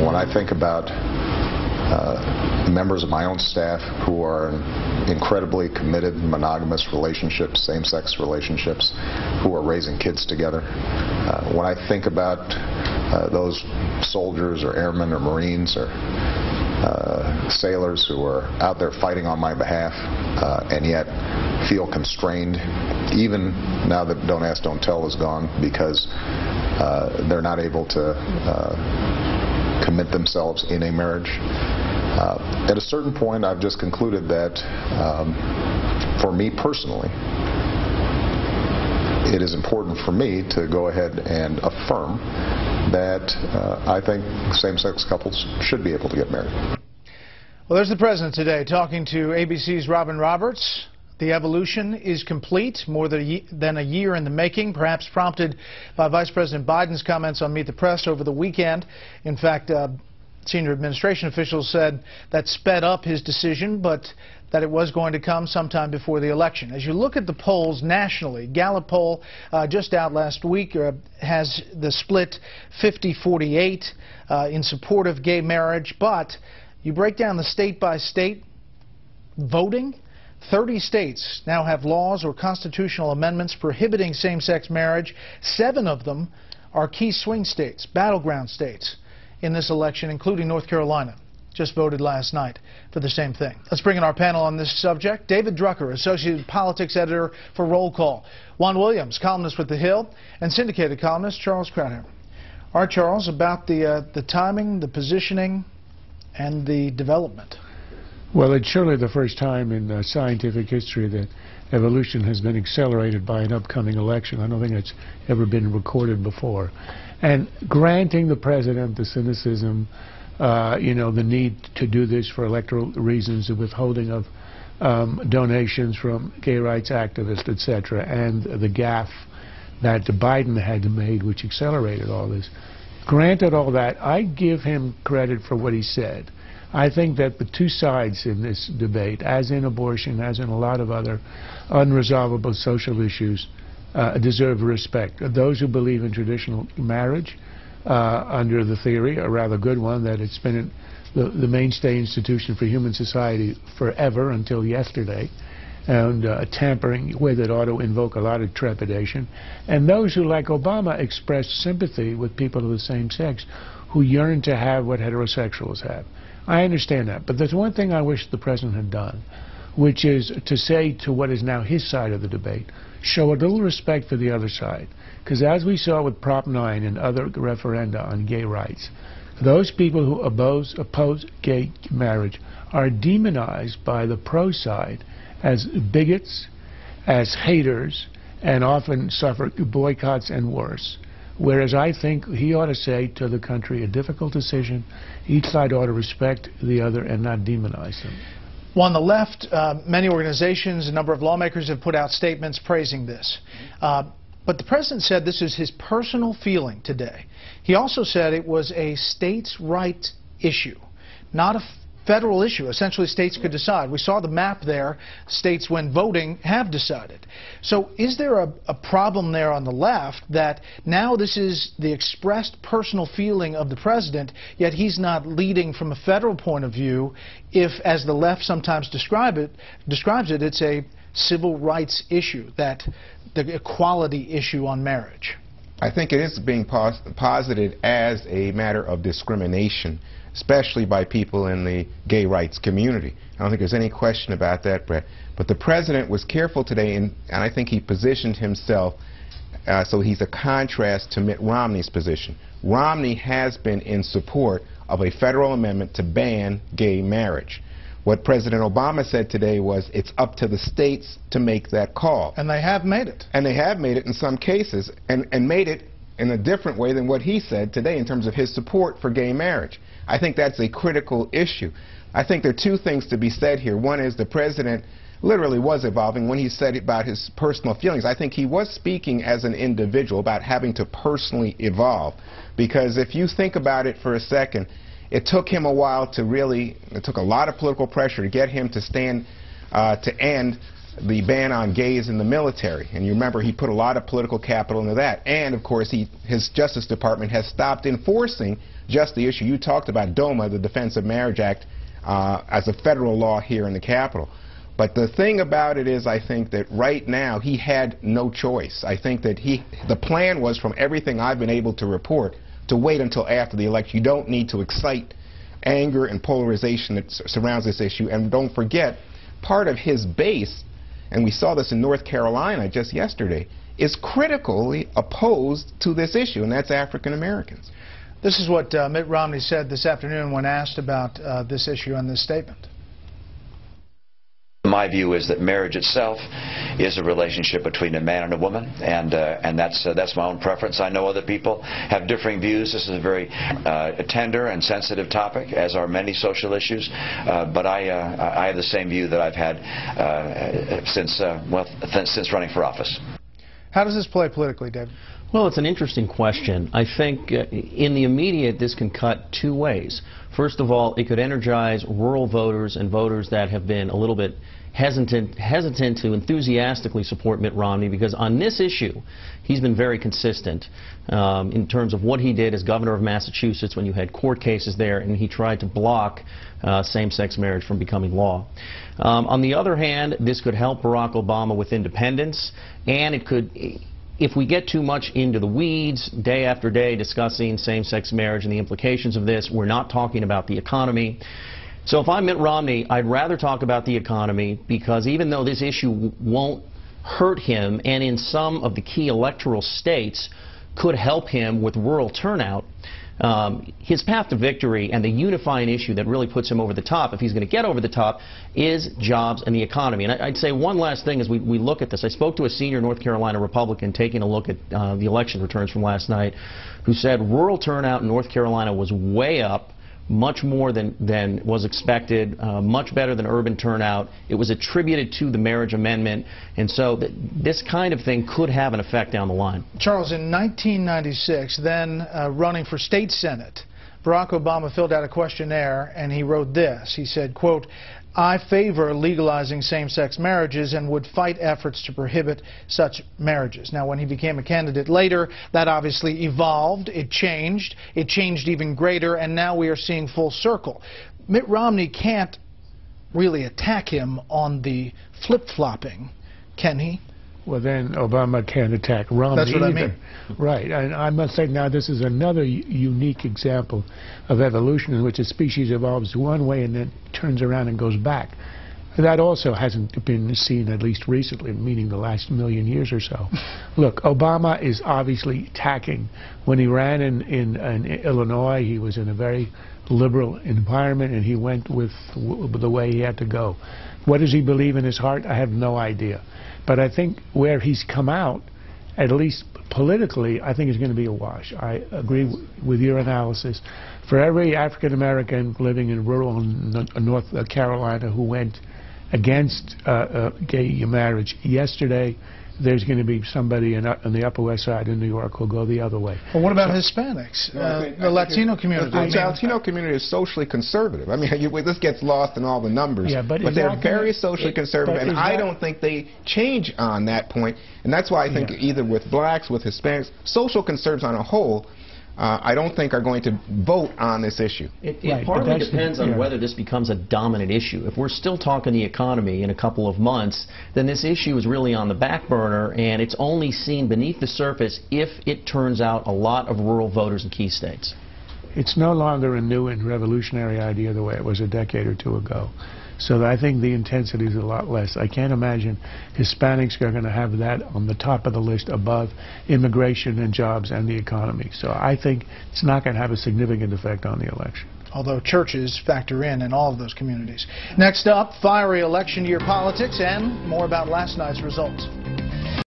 When I think about members of my own staff who are in incredibly committed monogamous relationships, same-sex relationships, who are raising kids together, when I think about those soldiers or airmen or Marines or sailors who are out there fighting on my behalf and yet feel constrained, even now that Don't Ask, Don't Tell is gone, because they're not able to commit themselves in a marriage. At a certain point, I've just concluded that for me personally, it is important for me to go ahead and affirm that I think same-sex couples should be able to get married. Well, there's the president today talking to ABC's Robin Roberts. The evolution is complete, more than a year in the making, perhaps prompted by Vice President Biden's comments on Meet the Press over the weekend. In fact, senior administration officials said that sped up his decision, but that it was going to come sometime before the election. As you look at the polls nationally, Gallup poll just out last week has the split 50-48 in support of gay marriage, but you break down the state-by-state voting, 30 states now have laws or constitutional amendments prohibiting same-sex marriage. 7 of them are key swing states, battleground states in this election, including North Carolina. Just voted last night for the same thing. Let's bring in our panel on this subject. David Drucker, Associated Politics Editor for Roll Call. Juan Williams, columnist with The Hill, and syndicated columnist Charles Krauthammer. All right, Charles, about the timing, the positioning, and the development. Well, it's surely the first time in scientific history that evolution has been accelerated by an upcoming election. I don't think it's ever been recorded before. And granting the president the cynicism, the need to do this for electoral reasons, the withholding of donations from gay rights activists, etc., and the gaffe that Biden had made, which accelerated all this. Granted all that, I give him credit for what he said. I think that the two sides in this debate, as in abortion, as in a lot of other unresolvable social issues, deserve respect. Those who believe in traditional marriage, under the theory, a rather good one, that it's been the mainstay institution for human society forever until yesterday, and tampering with it ought to invoke a lot of trepidation. And those who, like Obama, express sympathy with people of the same sex who yearn to have what heterosexuals have. I understand that, but there's one thing I wish the president had done, which is to say to what is now his side of the debate, show a little respect for the other side. Because as we saw with Prop 9 and other referenda on gay rights, those people who oppose gay marriage are demonized by the pro side as bigots, as haters, and often suffer boycotts and worse. Whereas I think he ought to say to the country, a difficult decision, each side ought to respect the other and not demonize them. Well, on the left, many organizations, a number of lawmakers have put out statements praising this. But the president said this is his personal feeling today. He also said it was a states' rights issue, not a federal issue. Essentially, states could decide. We saw the map there. States, when voting, have decided. So is there a problem there on the left that now this is the expressed personal feeling of the president, yet he's not leading from a federal point of view if, as the left sometimes describes it, it's a civil rights issue, that the equality issue on marriage? I think it is being posited as a matter of discrimination, especially by people in the gay rights community. I don't think there's any question about that, Bret. But the president was careful today, and I think he positioned himself so he's a contrast to Mitt Romney's position. Romney has been in support of a federal amendment to ban gay marriage. What President Obama said today was it's up to the states to make that call. And they have made it. And they have made it in some cases, and made it in a different way than what he said today in terms of his support for gay marriage. I think that's a critical issue. I think there are two things to be said here. One is the president literally was evolving when he said about his personal feelings. I think he was speaking as an individual about having to personally evolve. Because if you think about it for a second, it took him a while to it took a lot of political pressure to get him to stand to end the ban on gays in the military. And you remember he put a lot of political capital into that. And, of course, his Justice Department has stopped enforcing just the issue you talked about, DOMA, the Defense of Marriage Act, as a federal law here in the Capitol. But the thing about it is, I think that right now he had no choice. I think that the plan was, from everything I've been able to report, to wait until after the election. You don't need to excite anger and polarization that surrounds this issue. And don't forget, part of his base, and we saw this in North Carolina just yesterday, is critically opposed to this issue, and that's African Americans. This is what Mitt Romney said this afternoon when asked about this issue and this statement. My view is that marriage itself is a relationship between a man and a woman, and that's my own preference. I know other people have differing views. This is a very tender and sensitive topic, as are many social issues. But I have the same view that I've had since running for office. How does this play politically, David? Well, it's an interesting question. I think in the immediate, this can cut two ways. First of all, it could energize rural voters and voters that have been a little bit hesitant to enthusiastically support Mitt Romney, because on this issue, he's been very consistent in terms of what he did as governor of Massachusetts when you had court cases there, and he tried to block same-sex marriage from becoming law. On the other hand, this could help Barack Obama with independence, and it could, if we get too much into the weeds day after day discussing same-sex marriage and the implications of this, we're not talking about the economy. So if I'm Mitt Romney, I'd rather talk about the economy, because even though this issue won't hurt him, and in some of the key electoral states could help him with rural turnout, his path to victory and the unifying issue that really puts him over the top, if he's going to get over the top, is jobs and the economy. And I'd say one last thing as we look at this. I spoke to a senior North Carolina Republican taking a look at the election returns from last night, who said rural turnout in North Carolina was way up, much more than was expected, much better than urban turnout. It was attributed to the marriage amendment, and so this kind of thing could have an effect down the line. Charles, in 1996, then running for state senate, Barack Obama filled out a questionnaire, and he wrote this. He said, quote, "I favor legalizing same-sex marriages and would fight efforts to prohibit such marriages." Now, when he became a candidate later, that obviously evolved. It changed even greater, and now we are seeing full circle. Mitt Romney can't really attack him on the flip-flopping, can he? Well, then Obama can't attack Romney That's what either. I mean. Right. And I must say now this is another unique example of evolution in which a species evolves one way and then turns around and goes back. That also hasn't been seen, at least recently, meaning the last million years or so. Look, Obama is obviously attacking. When he ran in Illinois, he was in a very liberal environment, and he went with the way he had to go. What does he believe in his heart? I have no idea. But I think where he's come out, at least politically, I think is going to be a wash. I agree with your analysis. For every African American living in rural North Carolina who went against gay marriage yesterday, there's going to be somebody on the Upper West Side in New York who'll go the other way. Well, what about Hispanics, the Latino community? The Latino community is socially conservative. I mean, this gets lost in all the numbers, yeah, but they're very socially conservative, and I don't think they change on that point. And that's why I think either with blacks, with Hispanics, social conservatives on a whole, I don't think are going to vote on this issue. It partly depends on whether this becomes a dominant issue. If we're still talking the economy in a couple of months, then this issue is really on the back burner, and it's only seen beneath the surface if it turns out a lot of rural voters in key states. It's no longer a new and revolutionary idea the way it was a decade or two ago. So I think the intensity is a lot less. I can't imagine Hispanics are going to have that on the top of the list above immigration and jobs and the economy. So I think it's not going to have a significant effect on the election. Although churches factor in all of those communities. Next up, fiery election year politics and more about last night's results.